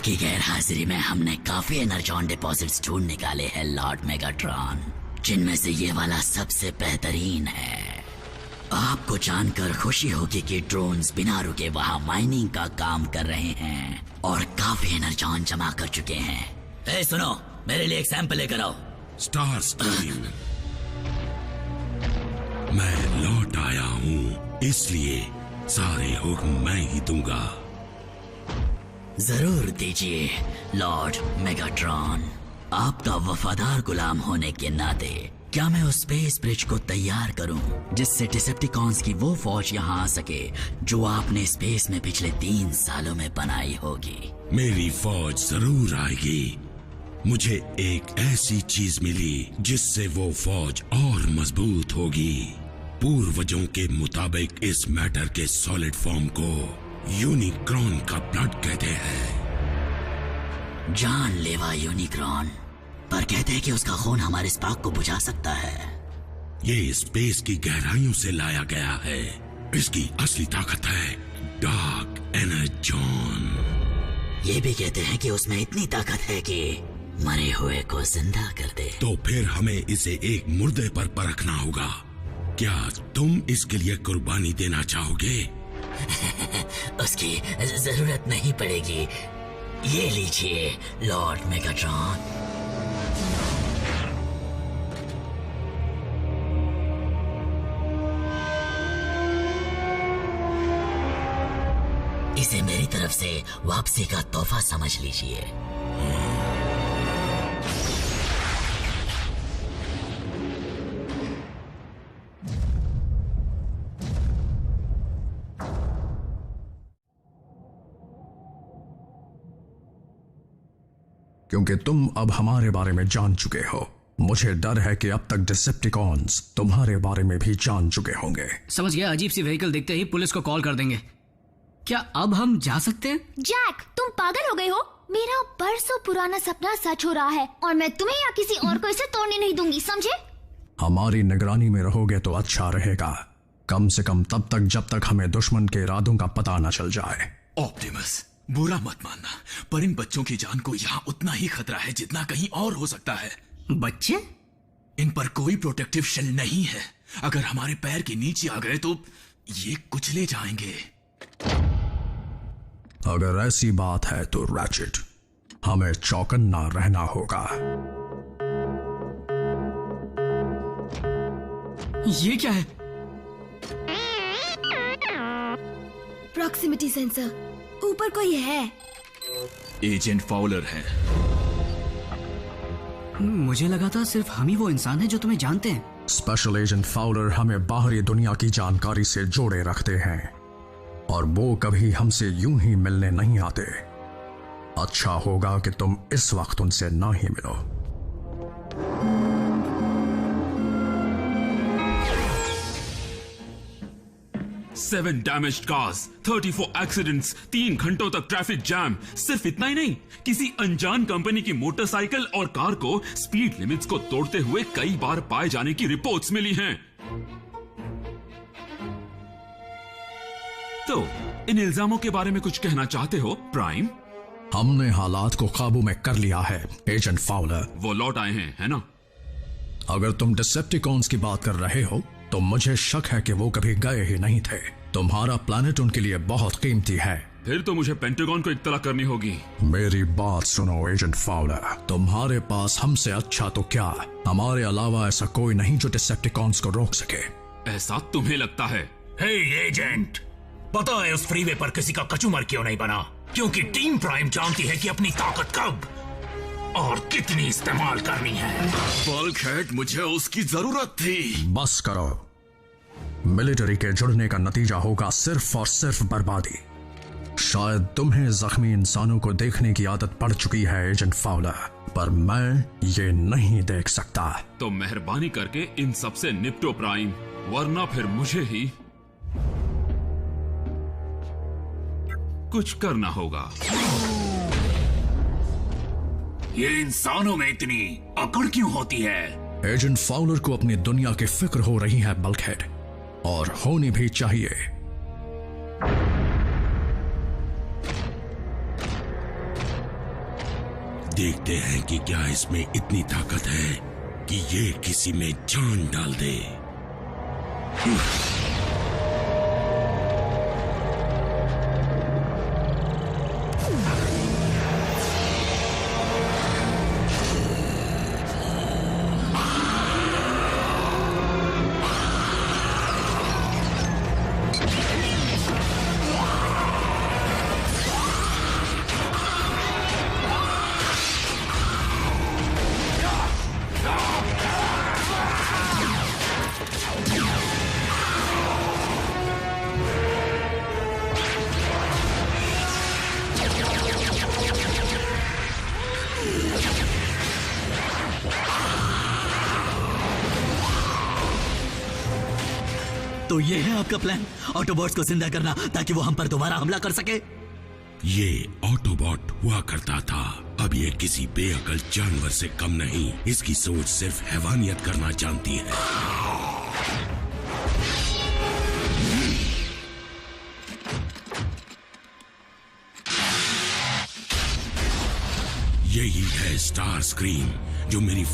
आपकी गैरहाजिरी में हमने काफी एनर्जॉन डिपॉजिट्स ढूंढ निकाले हैं लॉर्ड मेगाट्रॉन, जिनमें से ये वाला सबसे बेहतरीन है। आपको जानकर खुशी होगी कि ड्रोन्स बिना रुके वहाँ माइनिंग का काम कर रहे हैं और काफी एनर्जॉन जमा कर चुके हैं। सुनो, मेरे लिए एक सैंपल लेकर आओ। स्टार स्ट्रीम, मैं लौट आया हूँ, इसलिए सारे हुक्म मैं ही दूंगा। जरूर दीजिए लॉर्ड मेगाट्रॉन। आपका वफादार गुलाम होने के नाते क्या मैं उस स्पेस ब्रिज को तैयार करूं जिससे डिसेप्टिकॉन्स की वो फौज यहाँ आ सके जो आपने स्पेस में पिछले 3 सालों में बनाई होगी। मेरी फौज जरूर आएगी। मुझे एक ऐसी चीज मिली जिससे वो फौज और मजबूत होगी। पूर्वजों के मुताबिक इस मैटर के सॉलिड फॉर्म को यूनिक्रॉन का ब्लड कहते हैं। जानलेवा यूनिक्रॉन, पर कहते हैं कि उसका खून हमारे स्पार्क को बुझा सकता है। ये स्पेस की गहराइयों से लाया गया है। इसकी असली ताकत है डार्क एनर्जॉन। ये भी कहते हैं कि उसमें इतनी ताकत है कि मरे हुए को जिंदा कर दे। तो फिर हमें इसे एक मुर्दे पर परखना होगा। क्या तुम इसके लिए कुर्बानी देना चाहोगे? उसकी जरूरत नहीं पड़ेगी। ये लीजिए लॉर्ड मेगाट्रॉन। इसे मेरी तरफ से वापसी का तोहफा समझ लीजिए। क्योंकि तुम अब हमारे बारे में जान चुके हो, मुझे डर है कि अब तक डिसेप्टिकॉन्स तुम्हारे बारे में भी जान चुके होंगे। समझ गया। अजीब सी व्हीकल देखते ही पुलिस को कॉल कर देंगे। क्या अब हम जा सकते हैं? जैक, तुम पागल हो गए हो? मेरा बरसों पुराना सपना सच हो रहा है और मैं तुम्हें या किसी और को इसे तोड़ने नहीं दूंगी, समझे? हमारी निगरानी में रहोगे तो अच्छा रहेगा, कम से कम तब तक जब तक हमें दुश्मन के इरादों का पता न चल जाए। ऑप्टिमस, बुरा मत मानना, पर इन बच्चों की जान को यहाँ उतना ही खतरा है जितना कहीं और हो सकता है। बच्चे? इन पर कोई प्रोटेक्टिव शेल नहीं है। अगर हमारे पैर के नीचे आ गए तो ये कुचले जाएंगे। अगर ऐसी बात है तो रैचेट, हमें चौकन्ना रहना होगा। ये क्या है? प्रॉक्सिमिटी सेंसर, ऊपर कोई है। एजेंट फाउलर है। मुझे लगा था सिर्फ हम ही वो इंसान हैं जो तुम्हें जानते हैं। स्पेशल एजेंट फाउलर हमें बाहरी दुनिया की जानकारी से जोड़े रखते हैं और वो कभी हमसे यूं ही मिलने नहीं आते। अच्छा होगा कि तुम इस वक्त उनसे ना ही मिलो। सेवन डैमेज्ड कार्स, 34 एक्सीडेंट्स, 3 घंटों तक ट्रैफिक जैम। सिर्फ इतना ही नहीं, किसी अनजान कंपनी की मोटरसाइकिल और कार को स्पीड लिमिट्स को तोड़ते हुए कई बार पाए जाने की रिपोर्ट्स मिली हैं। तो इन इल्जामों के बारे में कुछ कहना चाहते हो प्राइम? हमने हालात को काबू में कर लिया है एजेंट फाउलर। वो लौट आए हैं, है ना? अगर तुम डिसेप्टिकॉन्स की बात कर रहे हो तो मुझे शक है कि वो कभी गए ही नहीं थे। तुम्हारा प्लैनेट उनके लिए बहुत कीमती है। फिर तो मुझे पेंटागन को इत्तला करनी होगी। मेरी बात सुनो एजेंट फाउलर, तुम्हारे पास हमसे अच्छा तो क्या, हमारे अलावा ऐसा कोई नहीं जो डिसेप्टिकॉन्स को रोक सके। ऐसा तुम्हें लगता है? हे एजेंट, पता है उस फ्रीवे पर किसी का कचूमर क्यों नहीं बना? क्योंकि टीम प्राइम जानती है कि अपनी ताकत कब और कितनी इस्तेमाल करनी है। बल्कहेड, मुझे उसकी जरूरत थी। बस करो, मिलिट्री के जुड़ने का नतीजा होगा सिर्फ और सिर्फ बर्बादी। शायद तुम्हें जख्मी इंसानों को देखने की आदत पड़ चुकी है एजेंट फाउलर, पर मैं ये नहीं देख सकता। तो मेहरबानी करके इन सब से निपटो प्राइम, वरना फिर मुझे ही कुछ करना होगा। ये इंसानों में इतनी अकड़ क्यों होती है? एजेंट फाउलर को अपनी दुनिया की फिक्र हो रही है बल्कहेड, और होनी भी चाहिए। देखते हैं कि क्या इसमें इतनी ताकत है कि ये किसी में जान डाल दे। तो ये है आपका प्लान, ऑटोबॉट्स को जिंदा करना ताकि वो हम पर दोबारा हमला कर सके? ये ऑटोबॉट हुआ करता था, अब ये किसी बेअकल जानवर से कम नहीं। इसकी सोच सिर्फ हैवानियत करना जानती है। यही है स्टार स्क्रीम जो मेरी